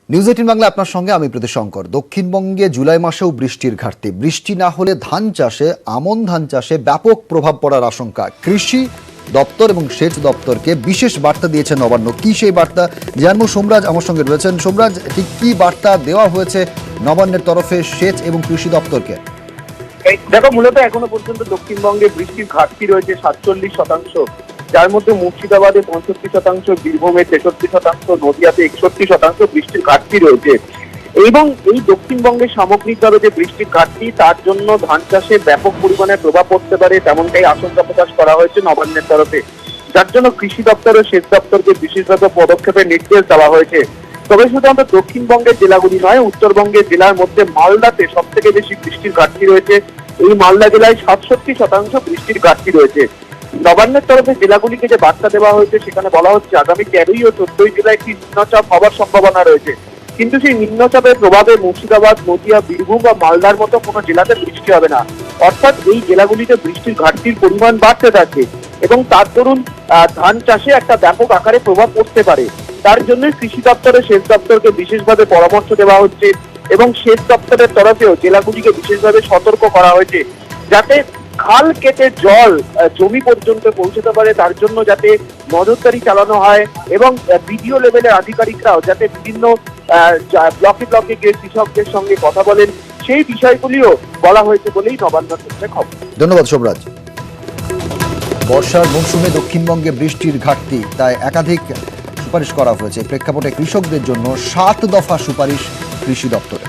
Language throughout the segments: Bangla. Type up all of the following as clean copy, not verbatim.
নিউজ 18 বাংলা আপনার সঙ্গে আমি প্রীতি শঙ্কর। দক্ষিণবঙ্গে জুলাই মাসেও বৃষ্টির ঘাটতি। বৃষ্টি না হলে ধান চাষে, আমন ধান চাষে ব্যাপক প্রভাব পড়ার আশঙ্কা। কৃষি দপ্তর এবং সেচ দপ্তরকে বিশেষ বার্তা দিয়েছে নবান্ন। কি সেই বার্তা জানবো, সোমরাজ আমার সঙ্গে রয়েছেন। সোমরাজ, ঠিক কি বার্তা দেওয়া হয়েছে নবান্নের তরফে সেচ এবং কৃষি দপ্তরকে? দেখো, মূলত এখনো পর্যন্ত দক্ষিণবঙ্গে বৃষ্টির ঘাটতি রয়েছে 47%, যার মধ্যে মুর্শিদাবাদে 65%, বীরভূমে 63%, নদিয়াতে 61% বৃষ্টির ঘাটতি রয়েছে। এবং এই দক্ষিণবঙ্গে সামগ্রিকভাবে যে বৃষ্টির ঘাটতি, তার জন্য ধান চাষে ব্যাপক পরিমাণে প্রভাব পড়তে পারে, তেমনটাই আশঙ্কা প্রকাশ করা হয়েছে নবান্নের তরফে, যার জন্য কৃষি দপ্তর ও সেচ দপ্তরকে বিশেষভাবে পদক্ষেপের নির্দেশ দেওয়া হয়েছে। তবে শুধুমাত্র দক্ষিণবঙ্গের জেলাগুলি নয়, উত্তরবঙ্গের জেলার মধ্যে মালদাতে সব থেকে বেশি বৃষ্টির ঘাটতি রয়েছে। এই মালদা জেলায় 67% বৃষ্টির ঘাটতি রয়েছে। নবান্নের তরফে জেলাগুলিকে যে বার্তা দেওয়া হয়েছে, সেখানে বলা হচ্ছে আগামী 13 ও 14 জেলায় একটি নিম্নচাপ হওয়ার সম্ভাবনা রয়েছে, কিন্তু সেই নিম্নচাপের প্রভাবে মুর্শিদাবাদ, নদিয়া, বীরভূম বা মালদার মতো কোনো জেলাতে বৃষ্টি হবে না। অর্থাৎ এই জেলাগুলিতে বৃষ্টির ঘাটতির পরিমাণ বাড়তে থাকবে এবং তার দরুন ধান চাষে একটা ব্যাপক আকারে প্রভাব পড়তে পারে। তার জন্য কৃষি দপ্তরে সেচ দপ্তরকে বিশেষভাবে পরামর্শ দেওয়া হচ্ছে এবং সেচ দপ্তরের তরফেও জেলাগুলিকে বিশেষভাবে সতর্ক করা হয়েছে, যাতে খাল কেটে জল জমি পর্যন্ত পৌঁছতে পারে, তার জন্য যাতে নজরদারি চালানো হয় এবং বিডিও লেভেলের আধিকারিকরাও যাতে বিভিন্ন ব্লকে ব্লকে গিয়ে কৃষকদের সঙ্গে কথা বলেন, সেই বিষয়গুলিও বলা হয়েছে বলেই নবান্ন সূত্রে খবর। ধন্যবাদ সোমরাজ। বর্ষার মৌসুমে দক্ষিণবঙ্গে বৃষ্টির ঘাটতি, তাই একাধিক সুপারিশ করা হয়েছে। প্রেক্ষাপটে কৃষকদের জন্য 7 দফা সুপারিশ কৃষি দপ্তরে।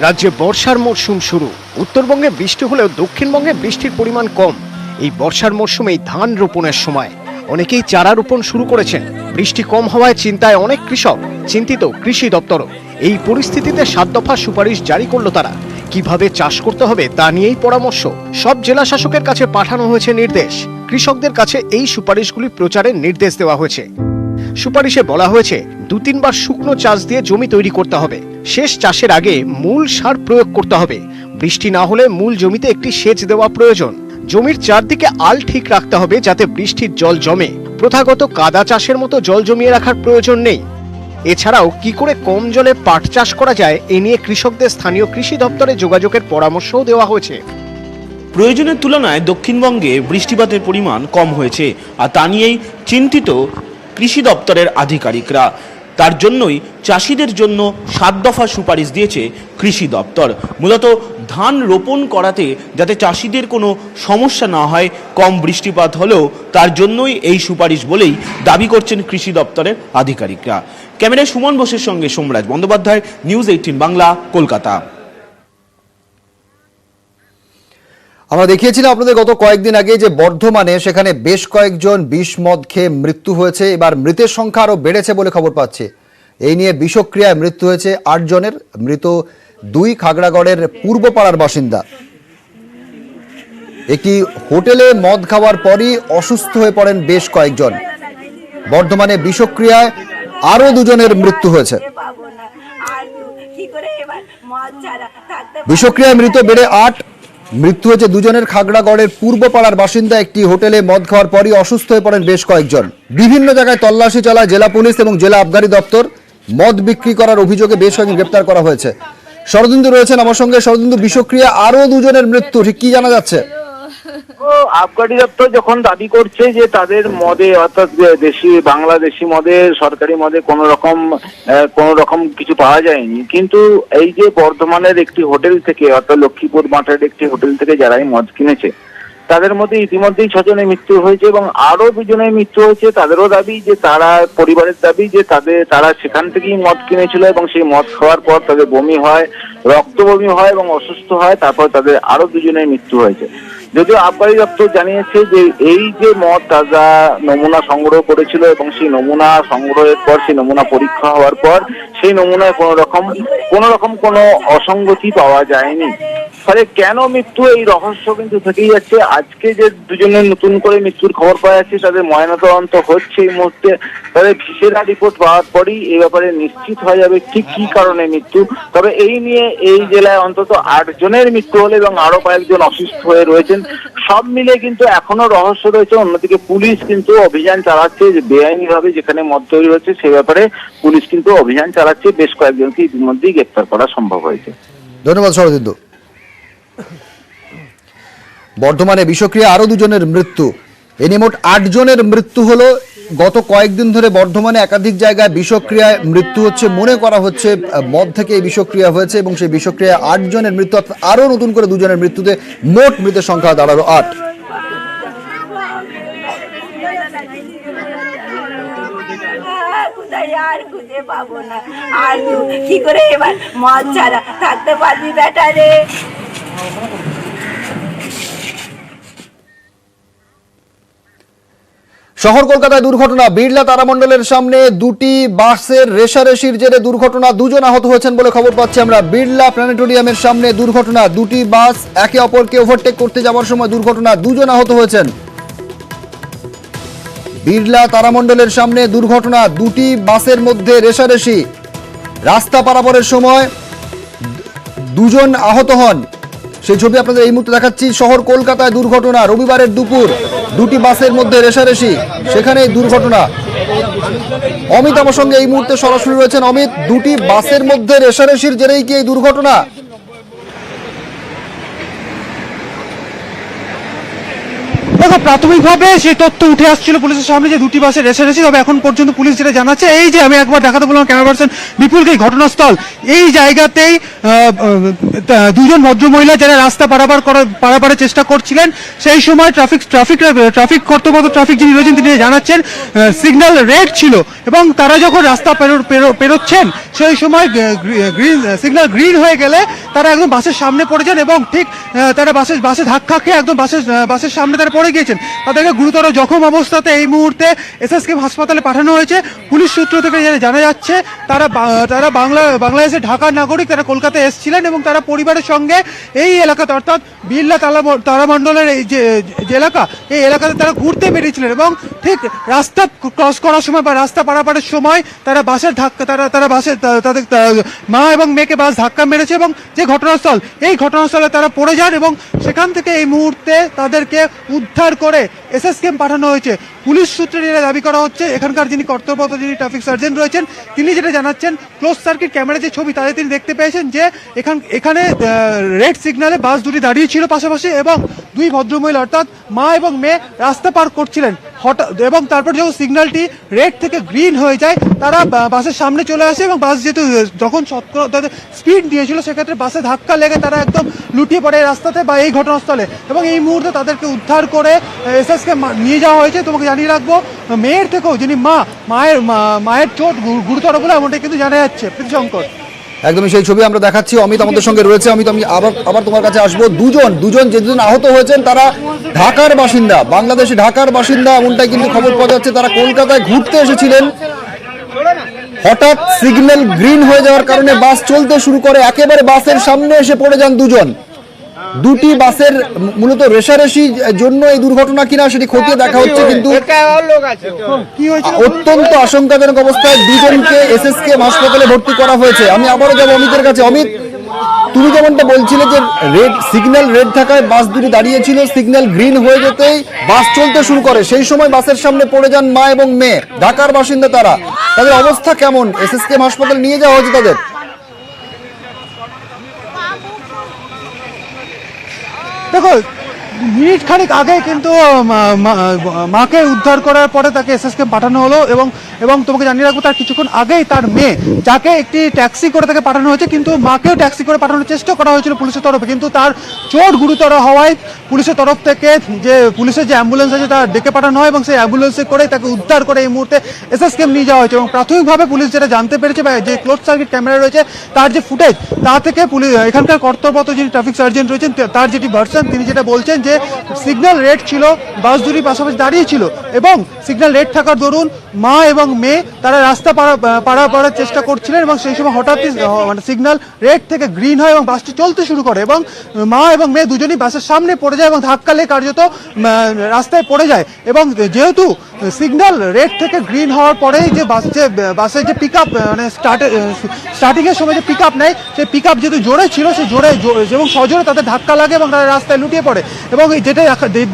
রাজ্যে বর্ষার মরশুম শুরু। উত্তরবঙ্গে বৃষ্টি হলেও দক্ষিণবঙ্গে বৃষ্টির পরিমাণ কম। এই বর্ষার মরশুমেই ধান রোপণের সময় অনেকেই চারা রোপণ শুরু করেছেন। বৃষ্টি কম হওয়ায় চিন্তায় অনেক কৃষক, চিন্তিত কৃষি দপ্তরও। এই পরিস্থিতিতে 7 দফা সুপারিশ জারি করলো তারা। কিভাবে চাষ করতে হবে তা নিয়েই পরামর্শ। সব জেলা শাসকের কাছে পাঠানো হয়েছে নির্দেশ। কৃষকদের কাছে এই সুপারিশগুলি প্রচারের নির্দেশ দেওয়া হয়েছে। সুপারিশে বলা হয়েছে 2-3 বার শুকনো চাষ দিয়ে জমি তৈরি করতে হবে। শেষ চাষের আগে মূল সার প্রয়োগ করতে হবে। বৃষ্টি না হলে মূল জমিতে একটি সেচ দেওয়া প্রয়োজন। জমির চারদিকে আল ঠিক রাখতে হবে যাতে বৃষ্টির জল জমে। প্রথাগত কাদা চাষের মতো জল জমিয়ে রাখার প্রয়োজন নেই। এছাড়াও কি করে কম জলে পাট চাষ করা যায়, এ নিয়ে কৃষকদের স্থানীয় কৃষি দপ্তরে যোগাযোগের পরামর্শও দেওয়া হয়েছে। প্রয়োজনের তুলনায় দক্ষিণবঙ্গে বৃষ্টিপাতের পরিমাণ কম হয়েছে, আর তা নিয়েই চিন্তিত কৃষি দপ্তরের আধিকারিকরা। তার জন্যই চাষিদের জন্য 7 দফা সুপারিশ দিয়েছে কৃষি দপ্তর। মূলত ধান রোপণ করাতে যাতে চাষিদের কোনো সমস্যা না হয়, কম বৃষ্টিপাত হলেও তার জন্যই এই সুপারিশ বলেই দাবি করছেন কৃষি দপ্তরের আধিকারিকরা। ক্যামেরায় সুমন বোসের সঙ্গে সোমরাজ বন্দ্যোপাধ্যায়, নিউজ 18 বাংলা, কলকাতা। আমরা দেখিয়েছিলাম আপনাদের গত কয়েকদিন আগে যে বর্ধমানে সেখানে বেশ কয়েকজন বিষ মদ খেয়ে মৃত্যু হয়েছে। এবার মৃতের সংখ্যা আরো বেড়েছে বলে খবর পাচ্ছি। এই নিয়ে বিষক্রিয়ায় মৃত্যু হয়েছে 8 জনের। মৃত 2 খাগড়াগড়ের পূর্বপাড়ার বাসিন্দা। একটি হোটেলে মদ খাওয়ার পরই অসুস্থ হয়ে পড়েন বেশ কয়েকজন। বর্ধমানে বিষক্রিয়ায় আরো 2 জনের মৃত্যু হয়েছে। বিষক্রিয়ায় মৃত বেড়ে 8। মৃত্যু হয়েছে 2 জনের। খাগড়াগড়ের পূর্বপাড়ার বাসিন্দা। একটি হোটেলে মদ খাওয়ার পরই অসুস্থ হয়ে পড়েন বেশ কয়েকজন। বিভিন্ন জায়গায় তল্লাশি চালায় জেলা পুলিশ এবং জেলা আবগারি দপ্তর। মদ বিক্রি করার অভিযোগে বেশ কয়েকজন গ্রেপ্তার করা হয়েছে। শরদিন্দু রয়েছেন আমার সঙ্গে। শরদিন্দু, বিষক্রিয়া আরো 2 জনের মৃত্যু, ঠিক কি জানা যাচ্ছে? আবগারি দপ্তর যখন দাবি করছে যে তাদের মদে, অর্থাৎ দেশি বাংলাদেশি মদে, সরকারি মদে কোনো রকম কিছু পাওয়া যায়নি, কিন্তু এই যে বর্ধমানের একটি হোটেল থেকে, অর্থাৎ লক্ষ্মীপুর মাঠের একটি হোটেল থেকে যারাই মদ কিনেছে, তাদের মধ্যে ইতিমধ্যেই 6 জনের মৃত্যু হয়েছে এবং আরো 2 জনের মৃত্যু হয়েছে। তাদেরও দাবি যে পরিবারের দাবি যে তারা সেখান থেকেই মদ কিনেছিল এবং সেই মদ খাওয়ার পর তাদের বমি হয়, রক্ত বমি হয় এবং অসুস্থ হয়। তারপর তাদের আরো 2 জনের মৃত্যু হয়েছে। যদিও আবগারি দপ্তর জানিয়েছে যে এই যে মদ তাজা নমুনা সংগ্রহ করেছিল এবং সেই নমুনা সংগ্রহের পর, সেই নমুনা পরীক্ষা হওয়ার পর সেই নমুনায় কোনো রকম কোনো অসঙ্গতি পাওয়া যায়নি। ফলে কেন মৃত্যু এই রহস্য কিন্তু থেকেই যাচ্ছে। আজকে যে দুজনের নতুন করে মৃত্যুর খবর পাওয়া যাচ্ছে, তাদের ময়নাতদন্ত হচ্ছে এই মুহূর্তে, তাদের ভিসেরা রিপোর্ট পাওয়ার পরই এই ব্যাপারে নিশ্চিত হয়ে যাবে ঠিক কি কারণে মৃত্যু। তবে এই নিয়ে এই জেলায় অন্তত 8 জনের মৃত্যু হলে এবং আরো কয়েকজন অসুস্থ হয়ে রয়েছেন। সব মিলে কিন্তু এখনো রহস্য রয়েছে। অন্যদিকে পুলিশ কিন্তু অভিযান চালাচ্ছে, যে বেআইনি ভাবে যেখানে মদ তৈরি হচ্ছে সে ব্যাপারে পুলিশ কিন্তু অভিযান চালাচ্ছে। বেশ কয়েকজনকে ইতিমধ্যেই গ্রেপ্তার করা সম্ভব হয়েছে। ধন্যবাদ শরদিন্দু। বর্ধমানে বিষক্রিয়া আরো 2 জনের মৃত্যু, এ নিয়ে মোট 8 জনের মৃত্যু হলো। গত কয়েকদিন ধরে বর্ধমানে একাধিক জায়গায় বিষক্রিয়ায় মৃত্যু হচ্ছে, মনে করা হচ্ছে মদ থেকে এই বিষক্রিয়া হয়েছে এবং সেই বিষক্রিয়ায় 8 জনের মৃত্যু, আরো নতুন করে 2 জনের মৃত্যুতে মোট মৃতের সংখ্যা দাঁড়ালো 8। আর খুঁজে পাবো না, আর কি করে এবার মদ ছাড়া থাকতে পারবি বেটা রে। শহর কলকাতায় দুর্ঘটনা, বিড়লা তারামণ্ডলের সামনে 2টি বাসের রেশারেশির জেরে দুর্ঘটনা, 2 জন আহত হয়েছেন বলে খবর পাচ্ছি আমরা। বিড়লা প্ল্যানেটোরিয়ামের সামনে দুর্ঘটনা, 2টি বাস একে অপরকে ওভারটেক করতে যাওয়ার সময় দুর্ঘটনা, 2 জন আহত হয়েছেন। বিড়লা তারামণ্ডলের সামনে দুর্ঘটনা, 2টি বাসের মধ্যে রেশারেশি, রাস্তা পারাপারের সময় 2 জন আহত হন। সেই ছবি আপনাদের এই মুহূর্তে দেখাচ্ছি। শহর কলকাতায় দুর্ঘটনা, রবিবারের দুপুর 2টি বাসের মধ্যে রেশারেশি, সেখানে দুর্ঘটনা। অমিত আমার সঙ্গে এই মুহূর্তে সরাসরি রয়েছেন। অমিত, 2টি বাসের মধ্যে রেশারেশির জেরেই কি এই দুর্ঘটনা? দেখো, প্রাথমিকভাবে সেই তথ্য উঠে আসছিল পুলিশের সামনে যে 2টি বাসে রেশারেশি, তবে এখন পর্যন্ত পুলিশ যেটা জানাচ্ছে, এই যে আমি একবার দেখাতে বললাম ক্যামেরা পার্সন বিপুলকে, এই ঘটনাস্থল, এই জায়গাতেই 2 জন ভদ্রমহিলা যারা রাস্তা পারাপারের চেষ্টা করছিলেন, সেই সময় ট্রাফিক কর্তব্যরত ট্রাফিক যিনি রয়েছেন তিনি জানাচ্ছেন সিগন্যাল রেড ছিল এবং তারা যখন রাস্তা পেরোচ্ছেন সেই সময় সিগন্যাল গ্রিন হয়ে গেলে তারা একদম বাসের সামনে পড়ে যান এবং ঠিক তারা বাসে ধাক্কা খেয়ে একদম বাসের সামনে তারা পড়ে গিয়েছেন। তাদেরকে গুরুতর জখম অবস্থাতে এই মুহূর্তে এসএসকেএম হাসপাতালে পাঠানো হয়েছে। পুলিশ সূত্র থেকে জানা যাচ্ছে তারা বাংলাদেশের ঢাকার নাগরিক, তারা কলকাতায় এসেছিলেন এবং তারা পরিবারের সঙ্গে এই এলাকাতে অর্থাৎ বিড়লা তারামণ্ডলের এই যে এলাকা, এই এলাকাতে তারা ঘুরতে বেরিয়েছিলেন এবং ঠিক রাস্তা ক্রস করার সময় বা রাস্তা পারাপারের সময় তারা বাসের ধাক্কা তাদের মা এবং মেয়েকে বাস ধাক্কা মেরেছে এবং যে ঘটনাস্থল, এই ঘটনাস্থলে তারা পড়ে যান এবং সেখান থেকে এই মুহূর্তে তাদেরকে উদ্ধার করে এসএসকেএম পাঠানো হয়েছে। পুলিশ সূত্রে যেটা দাবি করা হচ্ছে, এখানকার যিনি কর্তব্যরত যিনি ট্রাফিক সার্জেন্ট রয়েছেন তিনি যেটা জানাচ্ছেন, ক্লোজ সার্কিট ক্যামেরা যে ছবি তাদের তিনি দেখতে পেয়েছেন যে এখানে রেড সিগন্যালে বাস 2টি দাঁড়িয়ে ছিল পাশাপাশি এবং 2 ভদ্রমহিলা অর্থাৎ মা এবং মেয়ে রাস্তা পার করছিলেন হঠাৎ, এবং তারপর যখন সিগন্যালটি রেড থেকে গ্রিন হয়ে যায় তারা বাসের সামনে চলে আসে এবং বাস যেহেতু যখন তাদের স্পিড দিয়েছিল সেক্ষেত্রে বাসে ধাক্কা লেগে তারা একদম লুটিয়ে পড়ে রাস্তাতে বা এই ঘটনাস্থলে এবং এই মুহূর্তে তাদেরকে উদ্ধার করে এসএসকে নিয়ে যাওয়া হয়েছে। তোমাকে জানিয়ে রাখবো, মেয়ের থেকেও যিনি মায়ের চোট গুরুতর বলে এমনটাই কিন্তু জানা যাচ্ছে। প্রীতিশঙ্কর, একদমই সেই ছবি আমরা দেখাচ্ছি। অমিত আমাদের সঙ্গে রয়েছে। অমিত, আমি আবার তোমার কাছে আসবো। 2 জন যে 2 জন আহত হয়েছেন তারা ঢাকার বাসিন্দা, বাংলাদেশে ঢাকার বাসিন্দা এমনটাই কিন্তু খবর পাওয়া যাচ্ছে। তারা কলকাতায় ঘুরতে এসেছিলেন, হঠাৎ সিগন্যাল গ্রিন হয়ে যাওয়ার কারণে বাস চলতে শুরু করে, একেবারে বাসের সামনে এসে পড়ে যান 2 জন। 2টি বাসের মূলত রেশারেশি জন্য এই দুর্ঘটনা কিনা সেটি খতিয়ে দেখা হচ্ছে, কিন্তু অত্যন্ত আশঙ্কাজনক অবস্থায় 2 জনকে এসএসকেএম হাসপাতালে ভর্তি করা হয়েছে। আমি আবারও যাবো অমিতের কাছে। অমিত, তুমি যেমনটা বলছিলে যে সিগন্যাল রেড থাকায় বাস 2টি দাঁড়িয়েছিল, সিগন্যাল গ্রিন হয়ে যেতেই বাস চলতে শুরু করে, সেই সময় বাসের সামনে পড়ে যান মা এবং মেয়ে, ঢাকার বাসিন্দা তারা। তাদের অবস্থা কেমন? এসএসকেএম হাসপাতালে নিয়ে যাওয়া হয়েছে তাদের? দেখো, মিনিট খানিক আগে কিন্তু মাকে উদ্ধার করার পরে তাকে এসএসকেএম পাঠানো হলো এবং তোমাকে জানিয়ে রাখবো তার কিছুক্ষণ আগেই তার মেয়ে, যাকে একটি ট্যাক্সি করে তাকে পাঠানো হয়েছে, কিন্তু মাকেও ট্যাক্সি করে পাঠানোর চেষ্টা করা হয়েছিল পুলিশের তরফে, কিন্তু তার চোট গুরুতর হওয়ায় পুলিশের তরফ থেকে পুলিশের যে অ্যাম্বুলেন্স আছে তা ডেকে পাঠানো হয় এবং সেই অ্যাম্বুলেন্সে করে তাকে উদ্ধার করে এই মুহূর্তে এসএসকেএম নিয়ে যাওয়া হয়েছে। এবং প্রাথমিকভাবে পুলিশ যেটা জানতে পেরেছে বা যে ক্লোজ সার্কিট ক্যামেরা রয়েছে তার যে ফুটেজ, তা থেকে পুলিশ এখানকার কর্তব্যরত যিনি ট্রাফিক সার্জেন্ট রয়েছেন তার যেটি ভার্সন, তিনি যেটা বলছেন যে সিগন্যাল রেড ছিল, বাস দুটি পাশাপাশি দাঁড়িয়ে ছিল এবং সিগন্যাল রেড থাকার দরুন মা এবং মেয়ে তারা রাস্তা পারার চেষ্টা করছিলেন এবং সেই সময় হঠাৎই মানে সিগন্যাল রেড থেকে গ্রিন হয় এবং বাসটি চলতে শুরু করে এবং মা এবং মেয়ে দুজনই বাসের সামনে পড়ে যায় এবং ধাক্কা লেগে কার্যত রাস্তায় পড়ে যায়। এবং যেহেতু সিগন্যাল রেড থেকে গ্রিন হওয়ার পরেই যে বাসের যে পিক আপ মানে স্টার্টিংয়ের সময় যে পিক আপ নেয়, সেই পিক আপ যেহেতু জোরে ছিল, সেই জোরে এবং সজোরে তাদের ধাক্কা লাগে এবং তারা রাস্তায় লুটিয়ে পড়ে। এবং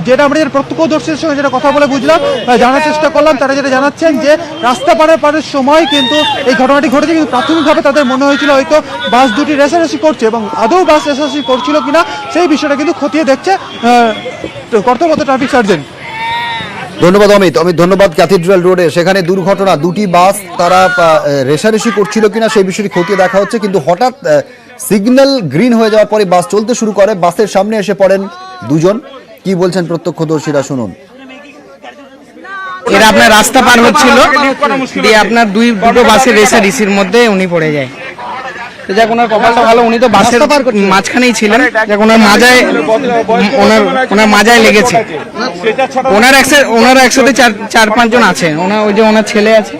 যেটা আমরা প্রত্যক্ষদর্শীদের সঙ্গে যেটা কথা বলে বুঝলাম, জানার চেষ্টা করলাম, তারা যেটা জানাচ্ছেন যে রাস্তা পারের সময় কিন্তু এই ঘটনাটি ঘটেছে, কিন্তু প্রাথমিকভাবে তাদের মনে হয়েছিল হয়তো বাস দুটি রেসারেসি করছে এবং আদৌ বাস রেসারেসি করছিল কিনা সেই বিষয়টা কিন্তু খতিয়ে দেখছে কর্তব্যরত ট্রাফিক সার্জেন্ট। ধন্যবাদ অমিত। ধন্যবাদ। ক্যাথিড্রাল রোডে সেখানে দুর্ঘটনা, দুটি বাস তারা রেশারেশি করছিল কিনা সেই বিষয়টি খতিয়ে দেখা হচ্ছে, কিন্তু হঠাৎ সিগন্যাল গ্রিন হয়ে যাওয়ার পরে বাস চলতে শুরু করে, বাসের সামনে এসে পড়েন দুজন। কি বলছেন প্রত্যক্ষদর্শীরা, শুনুন। এরা আপনার রাস্তা পার হচ্ছিল, দিয়ে আপনার দুটো বাসের রেসারেসির মধ্যে উনি পড়ে যায়। তো যাক, ওনার কপালটা ভালো, উনি তো বাসের মাঝখানেই ছিলেন, যাক ওনার মাজায় লেগেছে। ওনার একসাথে 4-5 জন আছে, ওনার ছেলে আছে।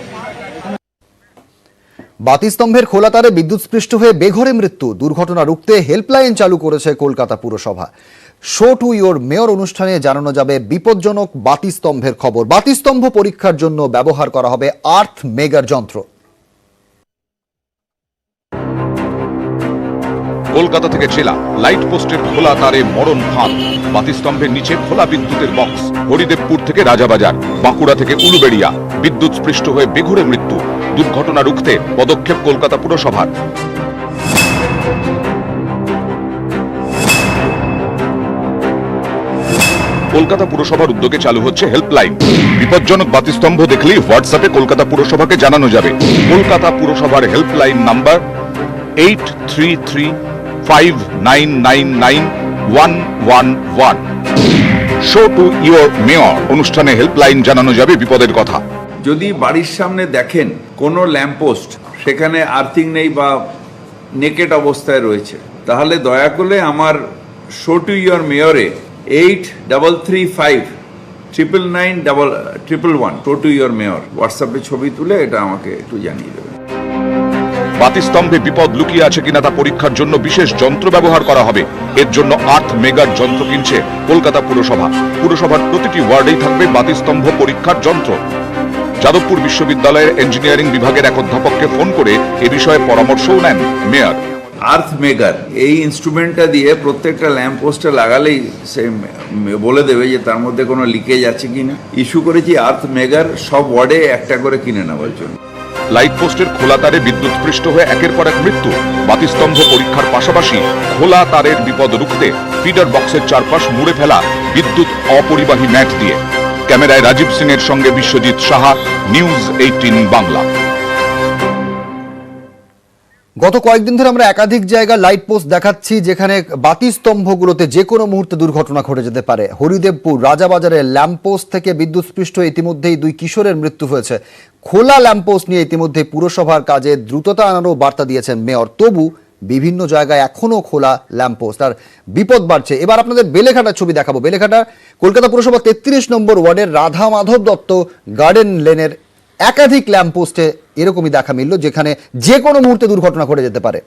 বাতিস্তম্ভের খোলা তারে বিদ্যুৎস্পৃষ্ট হয়ে বেঘরে মৃত্যু, দুর্ঘটনা রুখতে হেল্পলাইন চালু করেছে কলকাতা পুরসভা। শো টু ইয়োর মেয়র অনুষ্ঠানে জানানো যাবে বিপজ্জনক বাতিস্তম্ভের খবর। বাতিস্তম্ভ পরীক্ষার জন্য ব্যবহার করা হবে আর্থ মেগার যন্ত্র। কলকাতা থেকে জেলা লাইট পোস্টের খোলা তারে মরণ ফাঁদ, বাতিস্তম্ভের নিচে খোলা বিদ্যুতের বক্স। হরিদেবপুর থেকে রাজাবাজার, বাঁকুড়া থেকে উলুবেড়িয়া, বিদ্যুৎ স্পৃষ্ট হয়ে বেঘরে মৃত্যু। দুর্ঘটনা রুখতে পদক্ষেপ কলকাতা পুরসভার। কলকাতা পুরসভার উদ্যোগে চালু হচ্ছে হেল্পলাইন। বিপজ্জনক বাতিস্তম্ভ দেখলেই হোয়াটসঅ্যাপে কলকাতা পুরসভাকে জানানো যাবে। কলকাতা পুরসভার helpline number 8335999111। Show to your mayor অনুষ্ঠানে হেল্পলাইন জানানো যাবে বিপদের কথা। যদি বাড়ির সামনে দেখেন কোনো ল্যাম্পপোস্ট সেখানে আর্থিং নেই বা নেকেট অবস্থায় রয়েছে, তাহলে দয়া করে আমার শো টু ইয়োর মেয়রে 8335999111 শো টু ইয়োর মেয়র হোয়াটসঅ্যাপে ছবি তুলে এটা আমাকে একটু জানিয়ে দেবেন। বাতিস্তম্ভে বিপদ লুকিয়ে আছে কিনা তা পরীক্ষার জন্য বিশেষ যন্ত্র ব্যবহার করা হবে। এর জন্য আর্থ মেগার যন্ত্র কিনছে কলকাতা পুরসভা। পুরসভার প্রতিটি ওয়ার্ডেই থাকবে বাতিস্তম্ভ পরীক্ষার যন্ত্র। যাদবপুর বিশ্ববিদ্যালয়ের ইঞ্জিনিয়ারিং বিভাগের এক অধ্যাপককে ফোন করে এ বিষয়ে পরামর্শও নেন মেয়র। আর্থ মেগার এই ইনস্ট্রুমেন্টটা দিয়ে প্রত্যেকটা ল্যাম্প পোস্টে লাগালেই সে বলে দেবে যে তার মধ্যে কোনো লিকেজ আছে কিনা। ইস্যু করেছি আর্থ মেগার সব ওয়ার্ডে একটা করে কিনে নেওয়ার জন্য। লাইট পোস্টের খোলা তারে বিদ্যুৎ স্পৃষ্ট হয়ে একের পর এক মৃত্যু। বাতিস্তম্ভ পরীক্ষার পাশাপাশি খোলা তারের বিপদ রুখতে ফিডার বক্সের চারপাশ মুড়ে ফেলা বিদ্যুৎ অপরিবাহী ম্যাট দিয়ে। ক্যামেরায় রাজীব সিং এর সঙ্গে বিশ্বজিৎ সাহা, নিউজ 18 বাংলা। গত কয়েকদিন ধরে আমরা একাধিক জায়গায় লাইট পোস্ট দেখাচ্ছি যেখানে বাতিস্তম্ভগুলোতে যে কোনো মুহূর্তে দুর্ঘটনা ঘটে যেতে পারে। হরিদেবপুর রাজাবাজারের ল্যাম্পপোস্ট থেকে বিদ্যুৎস্পৃষ্ট ইতিমধ্যেই 2 কিশোরের মৃত্যু হয়েছে। খোলা ল্যাম্পপোস্ট নিয়ে ইতিমধ্যে পুরসভার কাজে দ্রুততা আনারও বার্তা দিয়েছেন মেয়র। তবু বিভিন্ন জায়গায় এখনো খোলা ল্যাম্পপোস্ট, আর বিপদ বাড়ছে। এবার আপনাদের বেলেঘাটার ছবি দেখাবো। বেলেঘাটা কলকাতা পুরসভা 33 নম্বর ওয়ার্ডের রাধা মাধব দত্ত গার্ডেন লেনের একাধিক ল্যাম্পপোস্টে এরকমই দেখা মিলল, যেখানে যে কোনো মুহূর্তে দুর্ঘটনা ঘটে যেতে পারে।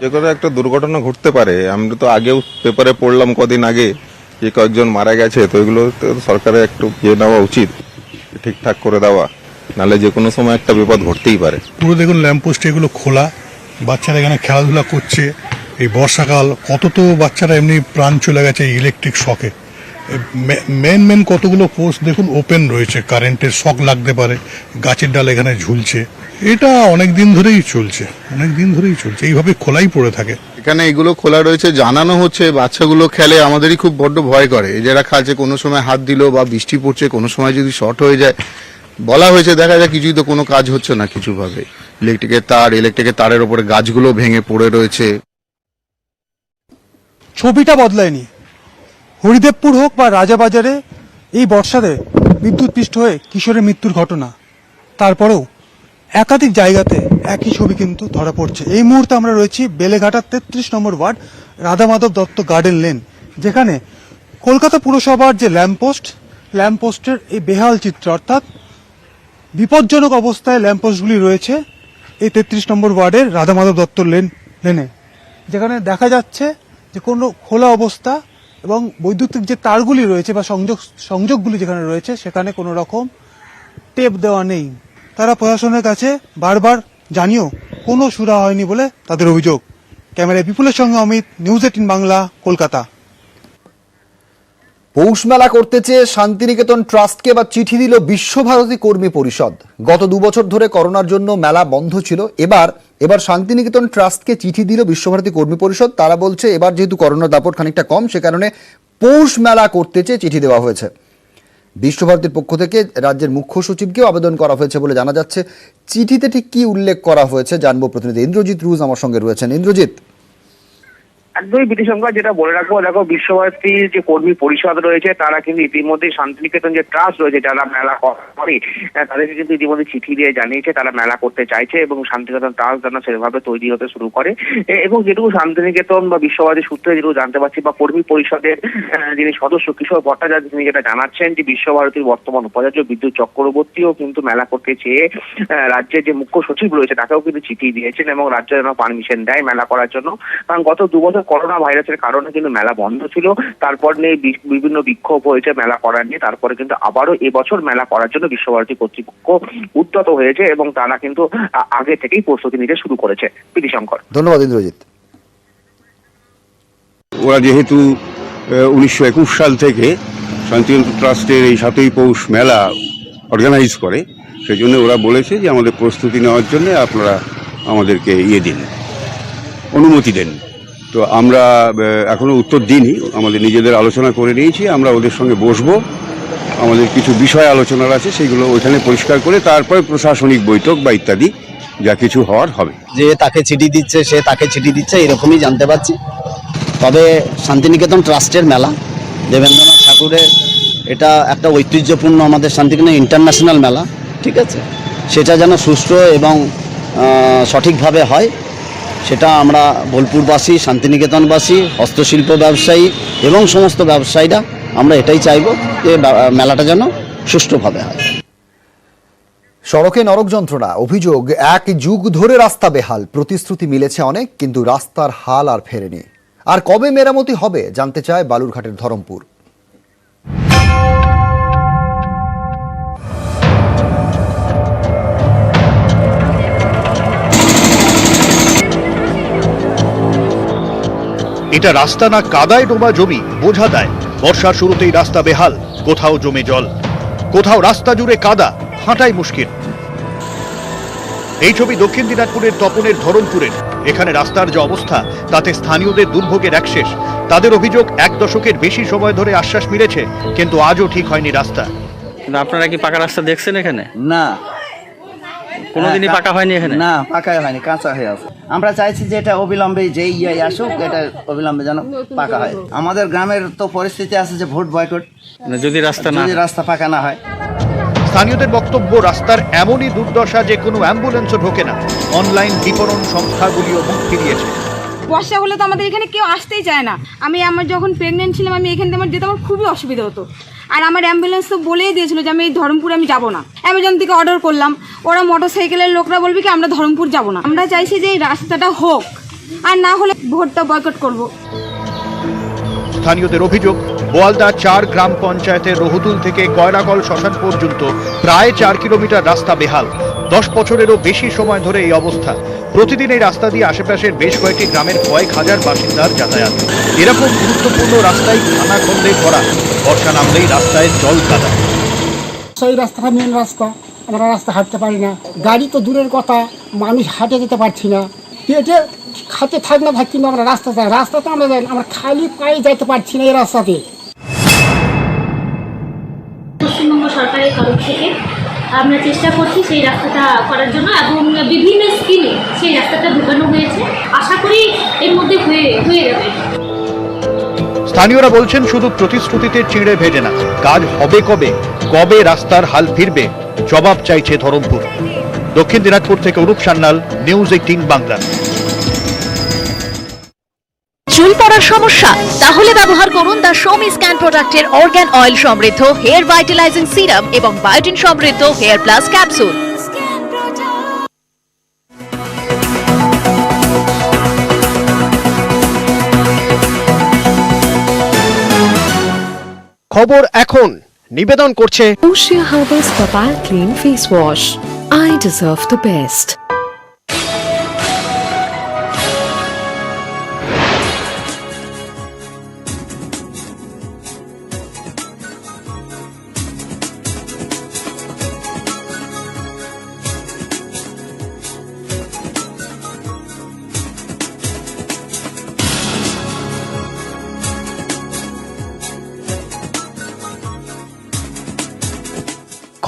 যে কোনো একটা দুর্ঘটনা ঘটতে পারে। আমরা তো আগেও পেপারে পড়লাম কদিন আগে যে কয়েকজন মারা গেছে, তো এগুলো সরকারের একটু নেওয়া উচিত, ঠিকঠাক করে দেওয়া, নাহলে যে কোনো সময় একটা বিপদ ঘটতেই পারে। পুরো দেখুন ল্যাম্পপোস্ট এগুলো খোলা, বাচ্চারা এখানে খেলাধুলা করছে। এই বর্ষাকাল কত তো বাচ্চারা এমনি প্রাণ চলে গেছে ইলেকট্রিক শকে। মেন কতগুলো পোস্ট দেখুন ওপেন রয়েছে, কারেন্টের শক লাগতে পারে, গাছের ডাল এখানে ঝুলছে। এটা অনেক দিন ধরেই চলছে, এইভাবে খোলাই পড়ে থাকে। এখানে এগুলো খোলা রয়েছে, জানানো হচ্ছে, বাচ্চাগুলো খেলে, আমাদেরই খুব বড্ড ভয় করে। যারা খাচ্ছে কোনো সময় হাত দিল বা বৃষ্টি পড়ছে, কোনো সময় যদি শর্ট হয়ে যায়, বলা হয়েছে, দেখা যায় কিছুই তো কোনো কাজ হচ্ছে না কিছুভাবে। ইলেকট্রিকের তারের উপরে গাছগুলো ভেঙে পড়ে রয়েছে। ছবিটা বদলায়নি। হরিদেবপুর হোক বা রাজাবাজারে এই বর্ষাতে বিদ্যুৎস্পৃষ্ট হয়ে কিশোরের মৃত্যুর ঘটনা, তারপরেও একাধিক জায়গাতে একই ছবি কিন্তু ধরা পড়ছে। এই মুহূর্তে আমরা রয়েছি বেলেঘাটার 33 নম্বর ward Radha Madhab Datta garden lane, যেখানে কলকাতা পুরসভার যে ল্যাম্পপোস্টের এই বেহাল চিত্র, অর্থাৎ বিপজ্জনক অবস্থায় ল্যাম্পপোস্টগুলি রয়েছে এই 33 নম্বর ওয়ার্ডের রাধা মাধব দত্ত লেনে, যেখানে দেখা যাচ্ছে যে কোনো খোলা অবস্থা এবং বৈদ্যুতিক যে তারগুলি রয়েছে বা সংযোগগুলি যেখানে রয়েছে সেখানে কোনো রকম টেপ দেওয়া নেই। তারা প্রশাসনের কাছে বারবার জানিয়েও কোনো সুরা হয়নি বলে তাদের অভিযোগ। ক্যামেরায় বিপুলের সঙ্গে অমিত, নিউজ 18 বাংলা, কলকাতা। পৌষ মেলা করতে চেয়ে শান্তিনিকেতন ট্রাস্টকে এবার চিঠি দিল বিশ্বভারতী কর্মী পরিষদ। গত 2 বছর ধরে করোনার জন্য মেলা বন্ধ ছিল। এবার শান্তিনিকেতন ট্রাস্টকে চিঠি দিল বিশ্বভারতী কর্মী পরিষদ। তারা বলছে এবার যেহেতু করোনার দাপট খানিকটা কম, সে কারণে পৌষ মেলা করতে চেয়ে চিঠি দেওয়া হয়েছে। বিশ্বভারতীর পক্ষ থেকে রাজ্যের মুখ্য সচিবকেও আবেদন করা হয়েছে বলে জানা যাচ্ছে। চিঠিতে ঠিক কি উল্লেখ করা হয়েছে জানবো প্রতিনিধি ইন্দ্রজিৎ রুজ আমার সঙ্গে রয়েছেন। ইন্দ্রজিৎ, একদমই বিধিসংখ্যা যেটা বলে রাখবো, দেখো বিশ্বভারতীর যে কর্মী পরিষদ রয়েছে তারা কিন্তু ইতিমধ্যে শান্তিনিকেতন যে ট্রাস্ট রয়েছে যারা মেলা করে তাদেরকে কিন্তু ইতিমধ্যে চিঠি দিয়ে জানিয়েছে তারা মেলা করতে চাইছে এবং শান্তিনিকেতন ট্রাস্ট যেন সেভাবে তৈরি হতে শুরু করে। এবং যেটুকু শান্তিনিকেতন বা বিশ্বভারতী সূত্রে যেটুকু জানতে পারছি বা কর্মী পরিষদের যিনি সদস্য কিশোর ভট্টাচার্য তিনি যেটা জানাচ্ছেন যে বিশ্বভারতীর বর্তমান উপাচার্য বিদ্যুৎ চক্রবর্তীও কিন্তু মেলা করতে চেয়ে রাজ্যের যে মুখ্য সচিব রয়েছে তাকেও কিন্তু চিঠি দিয়েছেন এবং রাজ্য যেন পারমিশন দেয় মেলা করার জন্য। কারণ গত 2 বছর করোনা ভাইরাসের কারণে কিন্তু মেলা বন্ধ ছিল, তারপর নিয়ে বিভিন্ন বিক্ষোভ হয়েছে মেলা করার নিয়ে, তারপরে কিন্তু আবারও এবছর মেলা করার জন্য বিশ্বভারতী কর্তৃপক্ষ উদ্যত হয়েছে এবং তারা কিন্তু আগে থেকেই প্রস্তুতি নিতে শুরু করেছে। বিধিশঙ্কর, ধন্যবাদ ইন্দ্রজিৎ। ওরা যেহেতু 1921 সাল থেকে শান্তিনিকেতন ট্রাস্টের এই 7ই পৌষ মেলা অর্গানাইজ করে, সেই জন্য ওরা বলেছে যে আমাদের প্রস্তুতি নেওয়ার জন্য আপনারা আমাদেরকে দিন, অনুমতি দেন। তো আমরা এখনো উত্তর দিইনি, আমাদের নিজেদের আলোচনা করে নিয়েছি। আমরা ওদের সঙ্গে বসবো, আমাদের কিছু বিষয় আলোচনার আছে সেগুলো ওইখানে পরিষ্কার করে তারপরে প্রশাসনিক বৈঠক বা ইত্যাদি যা কিছু হওয়ার হবে। যে তাকে চিঠি দিচ্ছে সে তাকে চিঠি দিচ্ছে এরকমই জানতে পারছি। তবে শান্তিনিকেতন ট্রাস্টের মেলা, দেবেন্দ্রনাথ ঠাকুরের এটা একটা ঐতিহ্যপূর্ণ আমাদের শান্তিনিকেতন ইন্টারন্যাশনাল মেলা, ঠিক আছে, সেটা যেন সুষ্ঠু এবং সঠিকভাবে হয় সেটা আমরা বোলপুরবাসী, শান্তিনিকেতনবাসী, হস্তশিল্প ব্যবসায়ী এবং সমস্ত ব্যবসায়ীরা আমরা এটাই চাইব যে মেলাটা যেন সুষ্ঠুভাবে হয়। সড়কে নরক যন্ত্রণা, অভিযোগ 1 যুগ ধরে রাস্তা বেহাল। প্রতিশ্রুতি মিলেছে অনেক, কিন্তু রাস্তার হাল আর ফেরেনি। আর কবে মেরামতি হবে জানতে চায় বালুরঘাটের ধরমপুর। এটা রাস্তা না কাদায় ডোবা জমি বোঝা দেয়। বর্ষার শুরুতেই রাস্তা বেহাল, কোথাও জমে জল, কোথাও রাস্তা জুড়ে কাদা, হাঁটাই মুশকিল। এই ছবি দক্ষিণ দিনাজপুরের তপনের ধরমপুরের। এখানে রাস্তার যে অবস্থা তাতে স্থানীয়দের দুর্ভোগের একশেষ। তাদের অভিযোগ 1 দশকের বেশি সময় ধরে আশ্বাস মিলেছে, কিন্তু আজও ঠিক হয়নি রাস্তা। আপনারা কি পাকা রাস্তা দেখছেন এখানে? না, কোনোদিনই পাকা হয়নি এখানে? না, পাকা হয়নি, কাঁচা হয়ে আছে। আমরা চাইছি যে এটা অবিলম্বে যে আসুক, এটা অবিলম্বে যেন পাকা হয়। আমাদের গ্রামের তো পরিস্থিতি আছে যে ভোট বয়কট যদি রাস্তা পাকা না হয়। স্থানীয়দের বক্তব্য, রাস্তার এমনই দুর্দশা যে কোনো অ্যাম্বুলেন্সও ঢোকে না। অনলাইন বিপণন সংস্থাগুলিও মুখ ফিরিয়েছে। বর্ষা হলে তো আমাদের এখানে কেউ আসতেই চায় না। আমার যখন প্রেগনেন্ট ছিলাম আমি এখান থেকে যেতে আমার খুবই অসুবিধা হতো। আর আমার অ্যাম্বুলেন্স তো বলেই দিয়েছিল যে আমি এই ধরমপুরে আমি যাবো না। অ্যামাজন থেকে অর্ডার করলাম, ওরা মোটরসাইকেলের লোকরা বলবে কি আমরা ধরমপুর যাবো না। আমরা চাইছি যে এই রাস্তাটা হোক, আর না হলে ভোটটা বয়কট করব। স্থানীয়দের অভিযোগ, বোয়ালদা 4 গ্রাম পঞ্চায়েতের রহুতুল থেকে কয়রাকল শ্মশান পর্যন্ত প্রায় 4 কিলোমিটার রাস্তা বেহাল। 10 বছরেরও বেশি সময় ধরে এই অবস্থা। প্রতিদিন এই রাস্তা দিয়ে আশেপাশের বেশ কয়েকটি গ্রামের কয়েক হাজার বাসিন্দার যাতায়াত। এরকম গুরুত্বপূর্ণ রাস্তায় খানাখন্দে ভরা, বর্ষা নামলেই রাস্তায় জল কাদা। সেই রাস্তাটা মেন রাস্তা, আমরা রাস্তা হাঁটতে পারি না। গাড়ি তো দূরের কথা, মানুষ হাঁটে যেতে পারছি না। পেটে খাতে থাক না থাক, কিন্তু আমরা রাস্তা যাই, রাস্তা তো আমরা যাই, আমরা খালি পায়ে যেতে পারছি না এই রাস্তাতে। পশ্চিমবঙ্গ সরকারের তরফ থেকে আমরা চেষ্টা করছি সেই রাস্তাটা করার জন্য এবং বিভিন্ন স্কিমে সেই রাস্তাটা ঢুকানো হয়েছে। আশা করি এর মধ্যে হয়ে যাবে। স্থানীয়রা বলছেন শুধু প্রতিশ্রুতিতে চিঁড়ে ভেজে না, কাজ হবে কবে, কবে রাস্তার হাল ফিরবে, জবাব চাইছে ধরমপুর। দক্ষিণ দিনাজপুর থেকে অরূপ সান্যাল, নিউজ 18 বাংলা। চুল পড়ার সমস্যা? তাহলে ব্যবহার করুন দ্য শোমি স্ক্যান প্রোডাক্টের অর্গান অয়েল সমৃদ্ধ হেয়ার ভাইটালাইজিং সিরাম এবং বায়োটিন সমৃদ্ধ হেয়ার প্লাস ক্যাপসুল। খবর এখন নিবেদন করছে Osha Herbals Papaya Clean Face Wash. I deserve the best.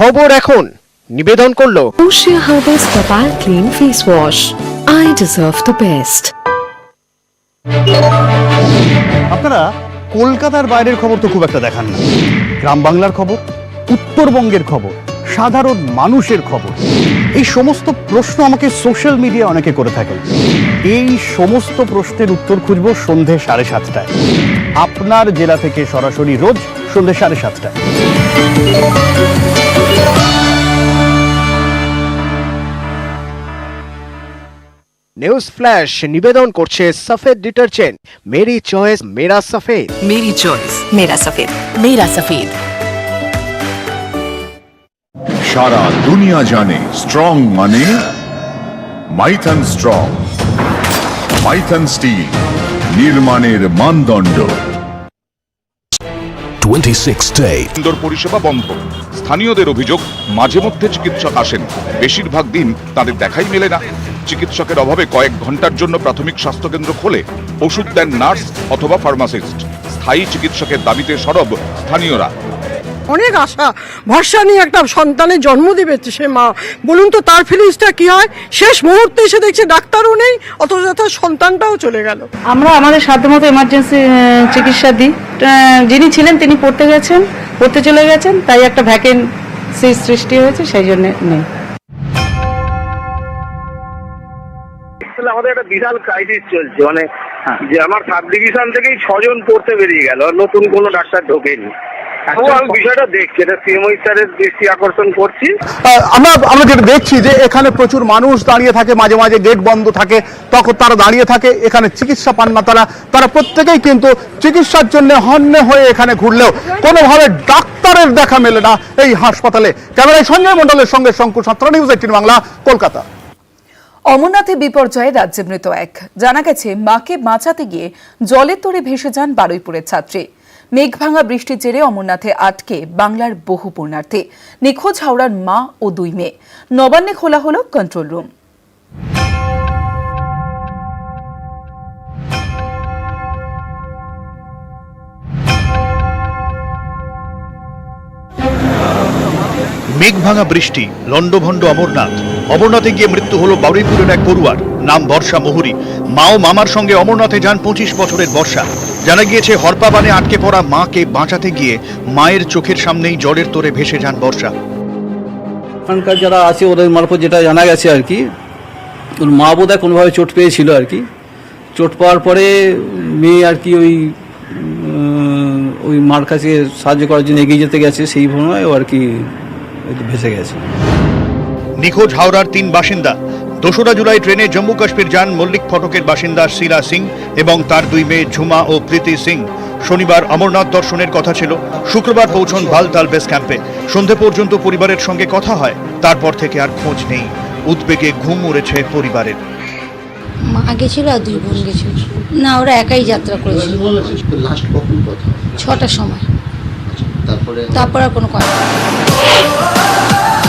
খবর এখন নিবেদন করলো Osha Herbals Papaya Clean Face Wash. I deserve the best. আপনারা কলকাতার বাইরের খবর তো খুব একটা দেখান না, গ্রাম বাংলার খবর, উত্তরবঙ্গের খবর, সাধারণ মানুষের খবর, এই সমস্ত প্রশ্ন আমাকে সোশ্যাল মিডিয়া অনেকে করে থাকেন। এই সমস্ত প্রশ্নের উত্তর খুঁজব সন্ধে 7:30টায়, আপনার জেলা থেকে সরাসরি রোজ সন্ধে 7:30টায়। নিউজ ফ্ল্যাশ নিবেদন করছে সফেদ ডিটারজেন্ট, মেরি চয়েস মেরা সফেদ। मेरी चॉइस मेरा सफेद, मेरा सफेद। সারা দুনিয়া জানে স্ট্রং মানে মাইথন স্ট্রং, মাইথন স্টিল নির্মাণের মানদণ্ড। 26 ডে সুন্দর পরিষেবা বন্ধ। স্থানীয়দের অভিযোগ, মাঝে মধ্যে চিকিৎসক আসেন, বেশিরভাগ দিন তাদের দেখাই মেলে না। চিকিৎসকের অভাবে কয়েক ঘন্টার জন্য প্রাথমিক স্বাস্থ্যকেন্দ্র খোলে, ওষুধ দেন নার্স অথবা ফার্মাসিস্ট। স্থায়ী চিকিৎসকের দাবিতে সরব স্থানীয়রা। অনেক আশা ভরসা নিয়ে একটা সন্তানের জন্ম দেবে সে মা, বলুন তো তার ফিলিংসটা কি হয়? শেষ মুহূর্তে এসে দেখছে ডাক্তারও নেই, অথচ তার সন্তানটাও চলে গেল। আমরা আমাদের সাধ্যমতো এমার্জেন্সি চিকিৎসা দিই। যিনি ছিলেন তিনি পড়তে চলে গেছেন, তাই একটা ভ্যাকেন্সি সৃষ্টি হয়েছে, সেই জন্য নেই। আমাদের একটা বিশাল ক্রাইসিস চলছে, মানে যে আমার সাব ডিভিশন থেকেই 6 জন পড়তে বেরিয়ে গেল, নতুন কোনো ডাক্তার ঢোকেনি। আমি বিষয়টা দেখছি, এটা সিএমওই স্যারের দৃষ্টি আকর্ষণ করছি। আমরা যেটা দেখছি যে এখানে প্রচুর মানুষ দাঁড়িয়ে থাকে, মাঝে মাঝে গেট বন্ধ থাকে, তখন তারা দাঁড়িয়ে থাকে, এখানে চিকিৎসা পান না। তারা প্রত্যেকেই কিন্তু চিকিৎসার জন্য হন্যে হয়ে এখানে ঘুরলেও কোনোভাবে ডাক্তারের দেখা মেলে না এই হাসপাতালে। ক্যামেরায় সঞ্জয় মণ্ডলের সঙ্গে শঙ্কু সাঁতরা, নিউজ 18 বাংলা, কলকাতা। অমরনাথে বিপর্যয়ে রাজ্যে মৃত এক। জানা গেছে মাকে বাঁচাতে গিয়ে জলের তরে ভেসে যান বারুইপুরের ছাত্রী। মেঘ ভাঙা বৃষ্টির জেরে অমরনাথে আটকে বাংলার বহু পুণ্যার্থী। নিখোঁজ হাওড়ার মা ও 2 মেয়ে। নবান্নে খোলা হলো কন্ট্রোল রুম। মেঘভাঙা বৃষ্টি, লন্ডভন্ড অমরনাথে গিয়ে মৃত্যু হলো বারুইপুরের এক পড়ুয়ার, নাম বর্ষা মোহরি। মা ও মামার সঙ্গে অমরনাথে যান 25 বছরের বর্ষা। জানা গিয়েছে হরপাবানে আটকে পড়া মাকে বাঁচাতে গিয়ে মায়ের চোখের সামনেই জলের তোরে ভেসে যান বর্ষা। এখানকার যারা আছে ওদের মারফত যেটা জানা গেছে আর কি, ওর মা বোধহয় কোনোভাবে চোট পেয়েছিল আর কি। চোট পাওয়ার পরে মেয়ে আর কি ওই মার কাছে সাহায্য করার জন্য এগিয়ে যেতে গেছে, সেই ভ্রমণে ও আর কি ভেসে গেছে। নিখোঁজ হাওড়ার 3 বাসিন্দা। 2রা জুলাই ট্রেনে জম্মু কাশ্মীর যান মল্লিক ফটকের বাসিন্দা শিলা সিং এবং তার 2 মেয়ে ঝুমা ও প্রীতি সিং। শনিবার অমরনাথ দর্শনের কথা ছিল। শুক্রবার পৌঁছন বালতাল বেস ক্যাম্পে। সন্ধে পর্যন্ত পরিবারের সঙ্গে কথা হয়, তারপর থেকে আর খোঁজ নেই। উদ্বেগে ঘুম উড়েছে পরিবারের। মা গেছিল আর 2 বোন গেছিল না, ওরা একাই যাত্রা করেছিল। লাস্ট কখন কথা? 6টার সময়। তারপরে আর কোনো কথা।